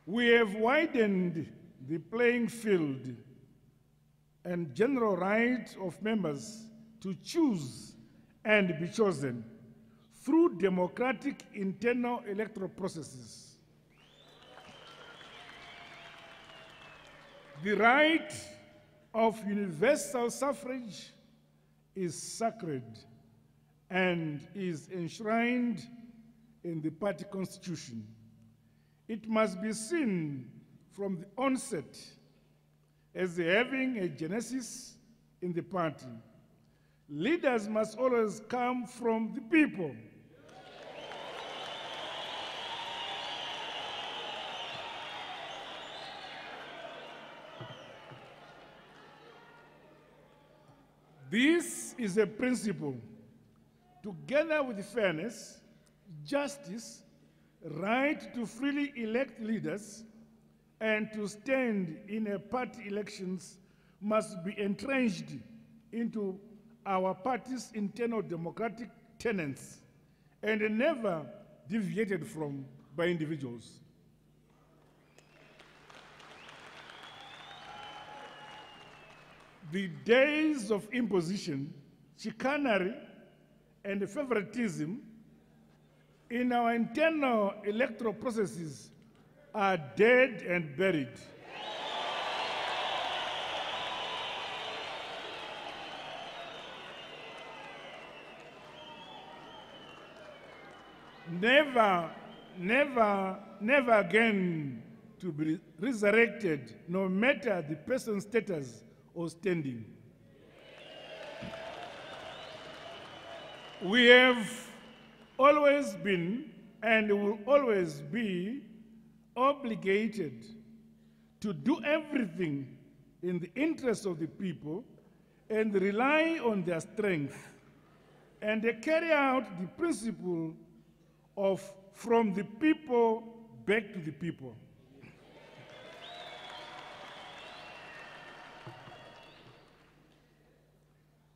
We have widened the playing field and general right of members to choose and be chosen through democratic internal electoral processes. The right of universal suffrage is sacred and is enshrined in the party constitution. It must be seen from the onset as having a genesis in the party. Leaders must always come from the people. This is a principle, together with fairness, justice, right to freely elect leaders, and to stand in a party elections must be entrenched into our party's internal democratic tenets and never deviated from by individuals. The days of imposition, chicanery, and favoritism in our internal electoral processes are dead and buried. Never, never, never again to be resurrected, no matter the person's status or standing. We have always been and will always be obligated to do everything in the interest of the people and rely on their strength and carry out the principle of from the people back to the people.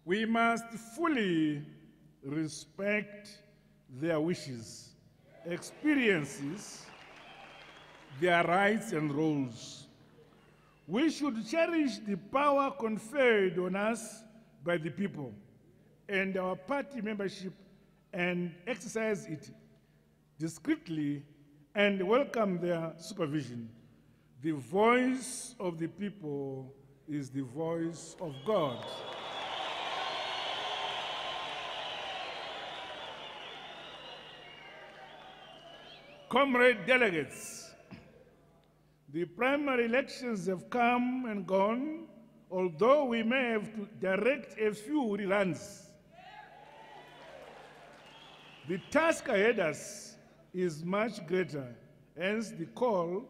We must fully respect their wishes, experiences, their rights and roles. We should cherish the power conferred on us by the people and our party membership and exercise it discreetly and welcome their supervision. The voice of the people is the voice of God. Comrade delegates, the primary elections have come and gone, although we may have to direct a few reruns. The task ahead us is much greater, hence the call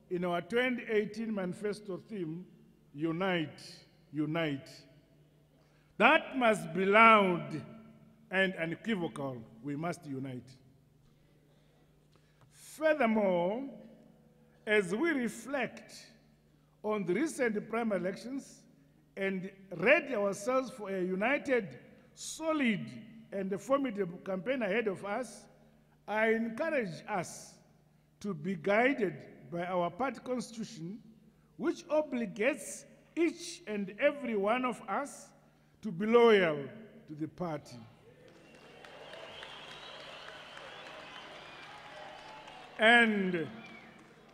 in our 2018 manifesto theme, Unite, Unite. That must be loud and unequivocal. We must unite. Furthermore, as we reflect on the recent primary elections and ready ourselves for a united, solid, and formidable campaign ahead of us, I encourage us to be guided by our party constitution, which obligates each and every one of us to be loyal to the party. And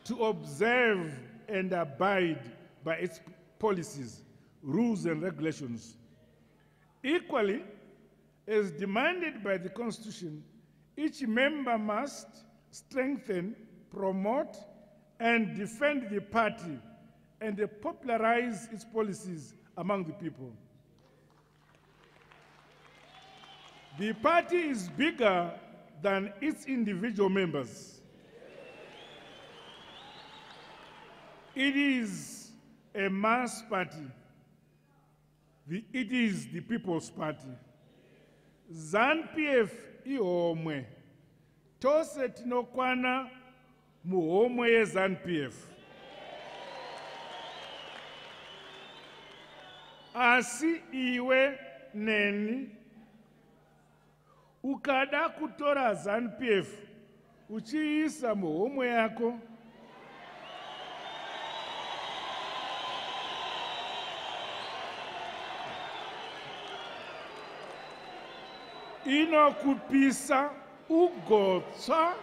to observe and abide by its policies, rules, and regulations. Equally, as demanded by the Constitution, each member must strengthen, promote, and defend the party and popularize its policies among the people. The party is bigger than its individual members. It is a mass party. It is the People's Party. ZANU-PF ihomwe. Tose tinokwana muhomwe ye ZANU-PF. Asi iwe neni ukada kutora ZANU-PF uchiisa muhomwe yako inokupisa ugotsa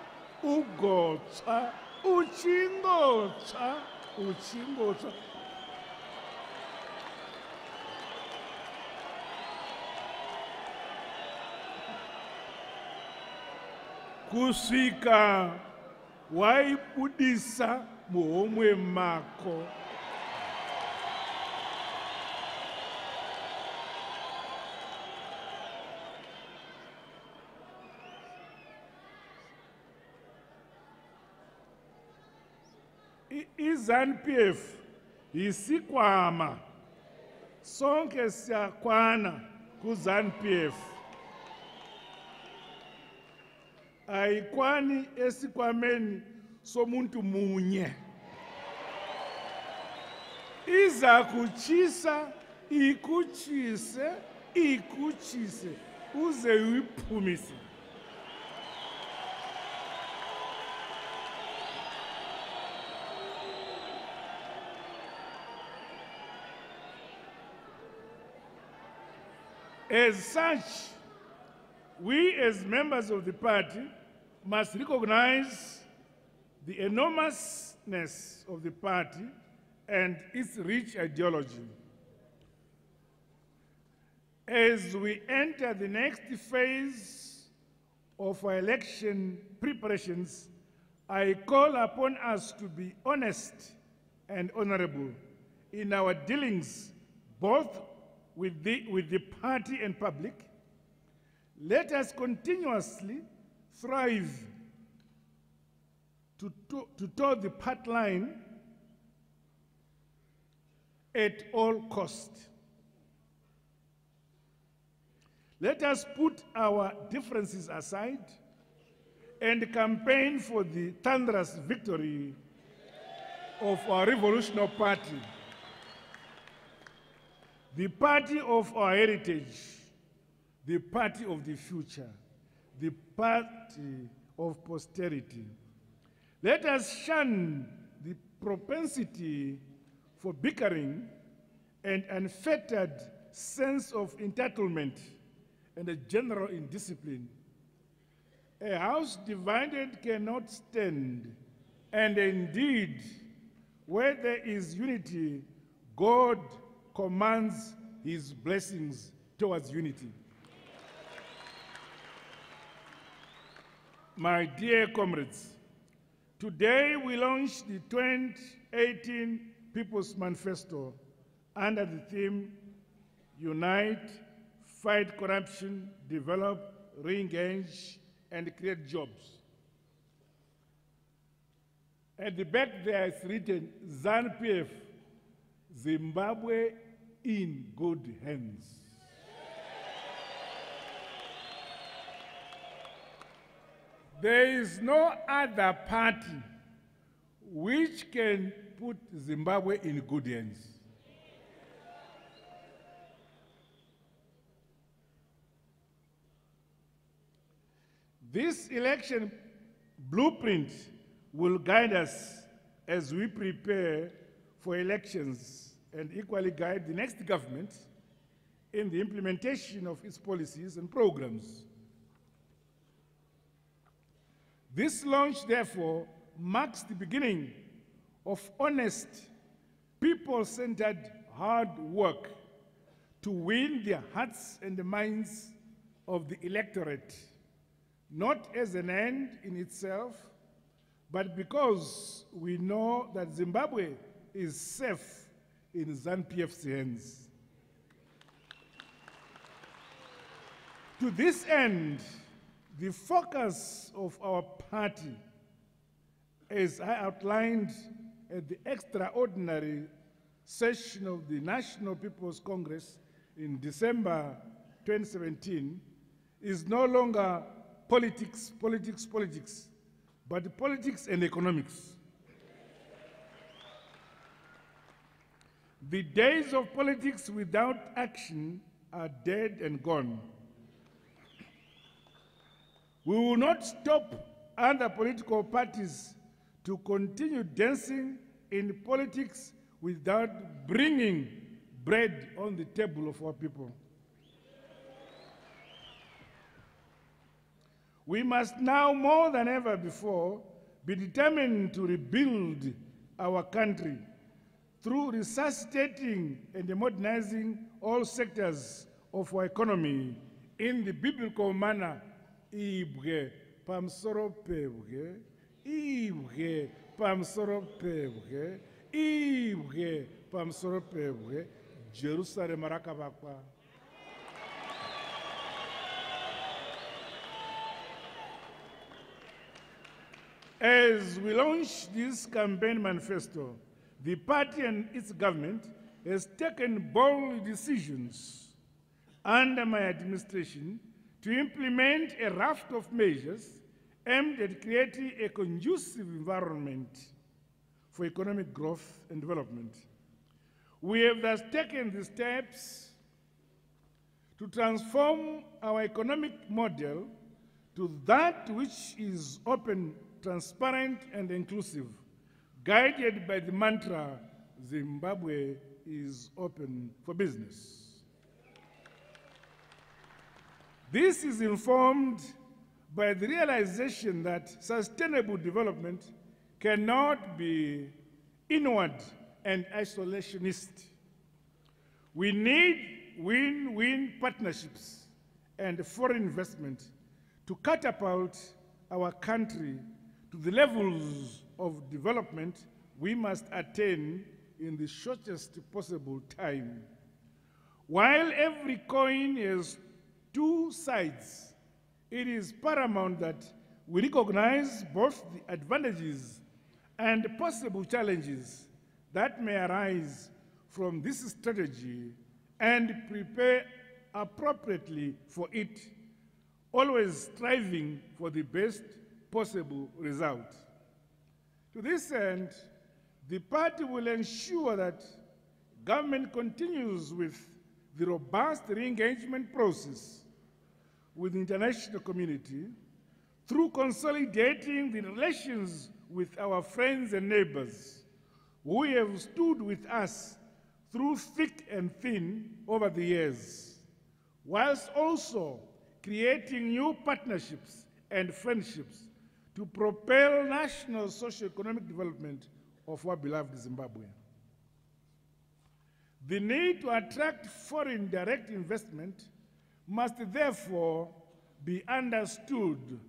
ugotsa uchingotsa uchingotsa. Kusvika waibudisa muhomwe mako. iZANU-PF yisikwama sonke siyakwana kuZANU-PF. Ayikwani esikwameni somuntu munye. Iza kuchisa ikuchise ikuchise uze uyiphumise. As such, we as members of the party must recognize the enormousness of the party and its rich ideology. As we enter the next phase of our election preparations, I call upon us to be honest and honorable in our dealings, both with the party and public. Let us continuously strive to toe the path line at all costs. Let us put our differences aside and campaign for the thunderous victory of our revolutionary party, the party of our heritage, the party of the future, the party of posterity. Let us shun the propensity for bickering and unfettered sense of entitlement and a general indiscipline. A house divided cannot stand, and indeed, where there is unity, God commands his blessings towards unity. My dear comrades, today we launch the 2018 People's Manifesto under the theme Unite, Fight Corruption, Develop, Re-engage, and Create Jobs. At the back there is written ZANU-PF, Zimbabwe in good hands. There is no other party which can put Zimbabwe in good hands. This election blueprint will guide us as we prepare for elections and equally guide the next government in the implementation of its policies and programs. This launch, therefore, marks the beginning of honest, people-centered hard work to win the hearts and the minds of the electorate, not as an end in itself, but because we know that Zimbabwe is safe in ZANU-PF's hands. To this end, the focus of our party, as I outlined at the extraordinary session of the National People's Congress in December 2017, is no longer politics, but politics and economics. The days of politics without action are dead and gone. We will not stop other political parties to continue dancing in politics without bringing bread on the table of our people. We must now, more than ever before, be determined to rebuild our country through resuscitating and modernizing all sectors of our economy in the biblical manner. Ibwe pamsoro pebwe, ibwe pamsoro pebwe, ibwe pamsoro pebwe, Jerusalem marakabakwa. As we launch this campaign manifesto, the party and its government has taken bold decisions under my administration to implement a raft of measures aimed at creating a conducive environment for economic growth and development. We have thus taken the steps to transform our economic model to that which is open, transparent, and inclusive, guided by the mantra, Zimbabwe is open for business. This is informed by the realization that sustainable development cannot be inward and isolationist. We need win-win partnerships and foreign investment to catapult our country to the levels of development we must attain in the shortest possible time. While every coin has two sides, it is paramount that we recognize both the advantages and possible challenges that may arise from this strategy and prepare appropriately for it, always striving for the best possible result. To this end, the party will ensure that government continues with the robust re-engagement process with the international community through consolidating the relations with our friends and neighbors who have stood with us through thick and thin over the years, whilst also creating new partnerships and friendships to propel national socio-economic development of our beloved Zimbabwe. The need to attract foreign direct investment must therefore be understood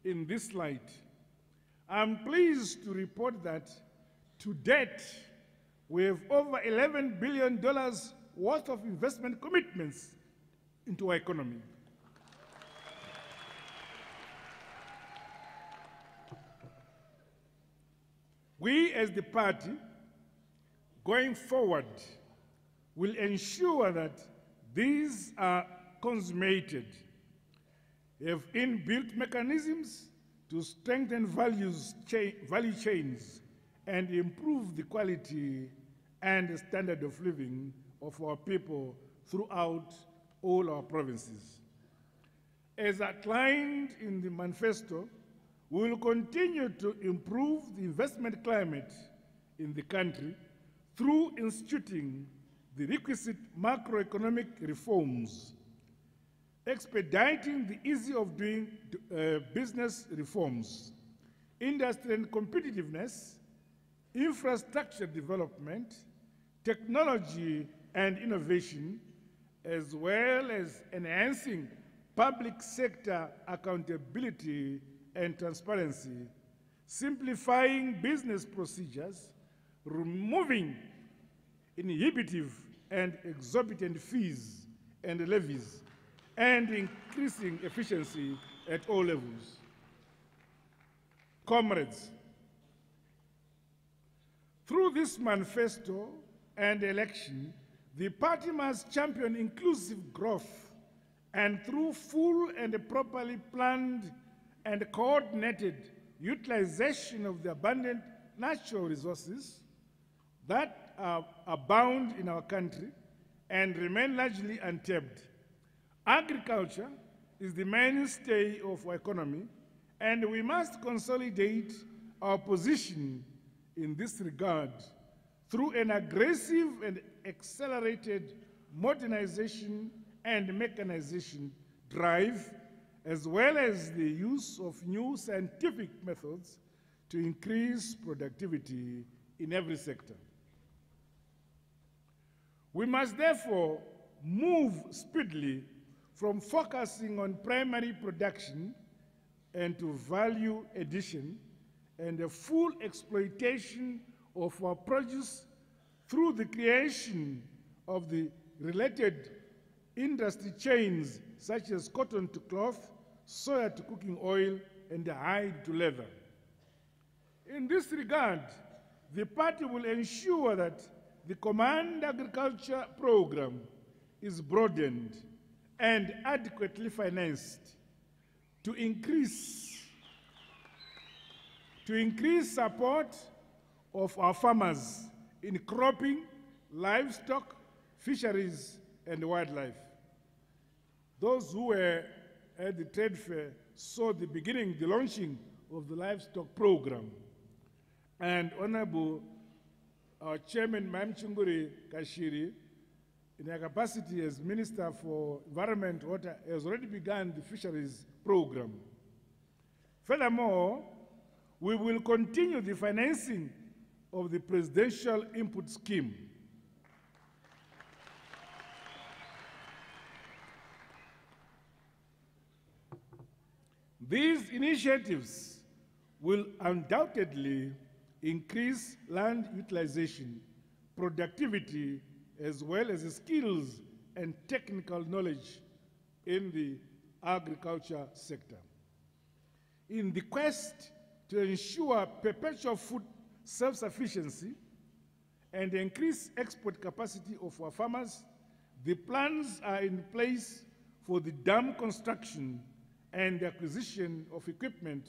in this light. I'm pleased to report that to date, we have over $11 billion worth of investment commitments into our economy. We as the party, going forward, will ensure that these are consummated, have inbuilt mechanisms to strengthen value chains and improve the quality and the standard of living of our people throughout all our provinces. As outlined in the manifesto, we will continue to improve the investment climate in the country through instituting the requisite macroeconomic reforms, expediting the ease of doing business reforms, industry and competitiveness, infrastructure development, technology and innovation, as well as enhancing public sector accountability and transparency, simplifying business procedures, removing inhibitive and exorbitant fees and levies, and increasing efficiency at all levels. Comrades, through this manifesto and election, the party must champion inclusive growth, and through full and properly planned and coordinated utilization of the abundant natural resources that abound in our country and remain largely untapped. Agriculture is the mainstay of our economy, and we must consolidate our position in this regard through an aggressive and accelerated modernization and mechanization drive, as well as the use of new scientific methods to increase productivity in every sector. We must therefore move speedily from focusing on primary production and to value addition and the full exploitation of our produce through the creation of the related industry chains such as cotton to cloth, soya to cooking oil, and hide to leather. In this regard, the party will ensure that the Command Agriculture Program is broadened and adequately financed to increase support of our farmers in cropping, livestock, fisheries, and wildlife. Those who were at the trade fair saw the launching of the livestock program. And Honorable Chairman Mamchunguri Kashiri, in her capacity as Minister for Environment and Water, has already begun the fisheries program. Furthermore, we will continue the financing of the Presidential Input Scheme. These initiatives will undoubtedly increase land utilization, productivity, as well as skills and technical knowledge in the agriculture sector. In the quest to ensure perpetual food self-sufficiency and increase export capacity of our farmers, the plans are in place for the dam construction and the acquisition of equipment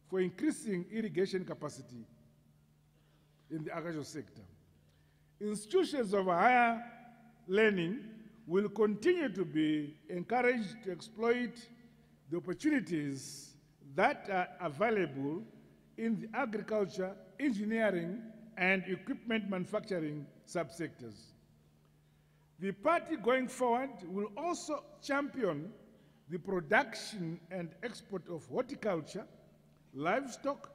for increasing irrigation capacity in the agricultural sector. Institutions of higher learning will continue to be encouraged to exploit the opportunities that are available in the agriculture, engineering, and equipment manufacturing subsectors. The party going forward will also champion the production and export of horticulture, livestock,